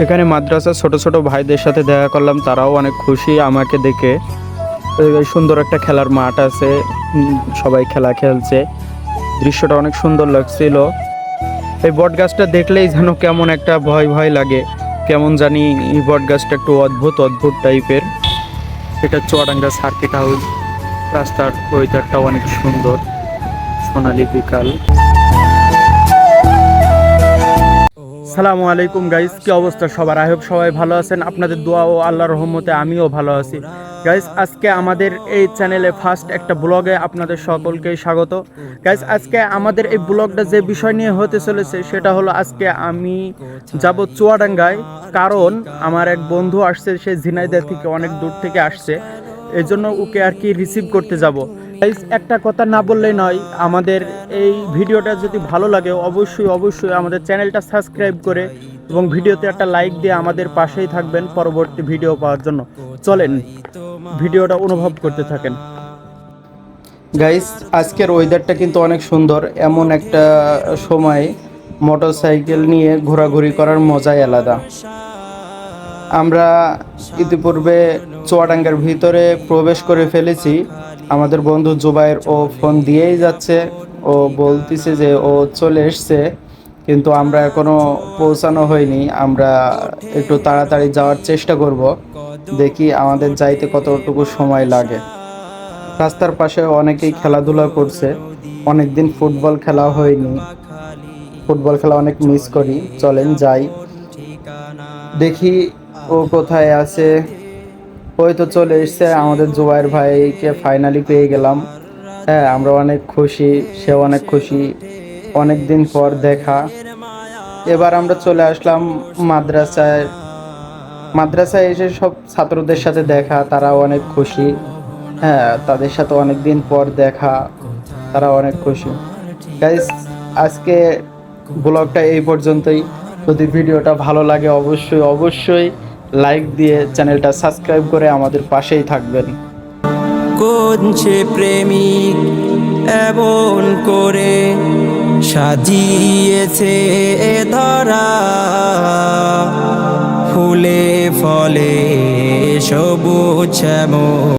এখানে মাদ্রাসার ছোট ছোট ভাইদের সাথে দেখা করলাম, তারাও অনেক খুশি আমাকে দেখে। সুন্দর একটা খেলার মাঠ আছে, সবাই খেলা খেলছে, দৃশ্যটা অনেক সুন্দর লাগছিল। এই বট গাছটা দেখলেই যেন কেমন একটা ভয় ভয় লাগে, কেমন জানি এই বট গাছটা একটু অদ্ভুত অদ্ভুত টাইপের। এটা চুয়াডাঙ্গা সার্কিট হাউস, রাস্তার ওয়েদারটা অনেক সুন্দর, সোনালী বিকাল। সালামু আলাইকুম গাইস, কি অবস্থা সবার? আই হোপ সবাই ভালো আছেন। আপনাদের দোয়া ও আল্লাহর রহমতে আমিও ভালো আছি। গাইস, আজকে আমাদের এই চ্যানেলে ফার্স্ট একটা ব্লগে আপনাদের সকলকে স্বাগত। গাইস, আজকে আমাদের এই ব্লগটা যে বিষয় নিয়ে হতে চলেছে সেটা হলো, আজকে আমি যাব চুয়াডাঙ্গায়, কারণ আমার এক বন্ধু আসছে, সে ঝিনাইদহ থেকে অনেক দূর থেকে আসছে, এই জন্য ওকে আর কি রিসিভ করতে যাব। গাইস, একটা কথা না বললেই নয়, আমাদের এই ভিডিওটা যদি ভালো লাগে অবশ্যই অবশ্যই আমাদের চ্যানেলটা সাবস্ক্রাইব করে এবং ভিডিওতে একটা লাইক দিয়ে আমাদের পাশেই থাকবেন পরবর্তী ভিডিও পাওয়ার জন্য। চলেন ভিডিওটা অনুভব করতে থাকেন। গাইস, আজকের ওয়েদারটা কিন্তু অনেক সুন্দর। এমন একটা সময় মোটরসাইকেল নিয়ে ঘোরাঘুরি করার মজাই আলাদা। আমরা ইতিপূর্বে চুয়াডাঙ্গার ভিতরে প্রবেশ করে ফেলেছি। আমাদের বন্ধু জুবাইর ও ফোন দিয়েই যাচ্ছে, ও বলতেছে যে ও চলে এসছে, কিন্তু আমরা এখনো পৌঁছানো হয়নি। আমরা একটু তাড়াতাড়ি যাওয়ার চেষ্টা করব, দেখি আমাদের যাইতে কতটুকু সময় লাগে। রাস্তার পাশে অনেকেই খেলাধুলা করছে, অনেকদিন ফুটবল খেলা হয়নি, ফুটবল খেলা অনেক মিস করি। চলেন যাই, দেখি ও কোথায় আছে। ওই তো চলে এসছে, আমাদের জুবাইর ভাইকে ফাইনালি পেয়ে গেলাম। হ্যাঁ, আমরা অনেক খুশি, সেও অনেক খুশি, অনেক দিন পর দেখা। এবার আমরা চলে আসলাম মাদ্রাসায়। মাদ্রাসায় এসে সব ছাত্রদের সাথে দেখা, তারাও অনেক খুশি। হ্যাঁ, তাদের সাথে অনেক দিন পর দেখা, তারা অনেক খুশি। গাইস, আজকে ব্লগটা এই পর্যন্তই। যদি ভিডিওটা ভালো লাগে অবশ্যই অবশ্যই লাইক দিয়ে চ্যানেলটা সাবস্ক্রাইব করে আমাদের পাশেই থাকবেন। কোন সে প্রেমিক এমন করে সাজিয়েছে এ ধরা, ফুলে ফলে সবুজ শ্যামল।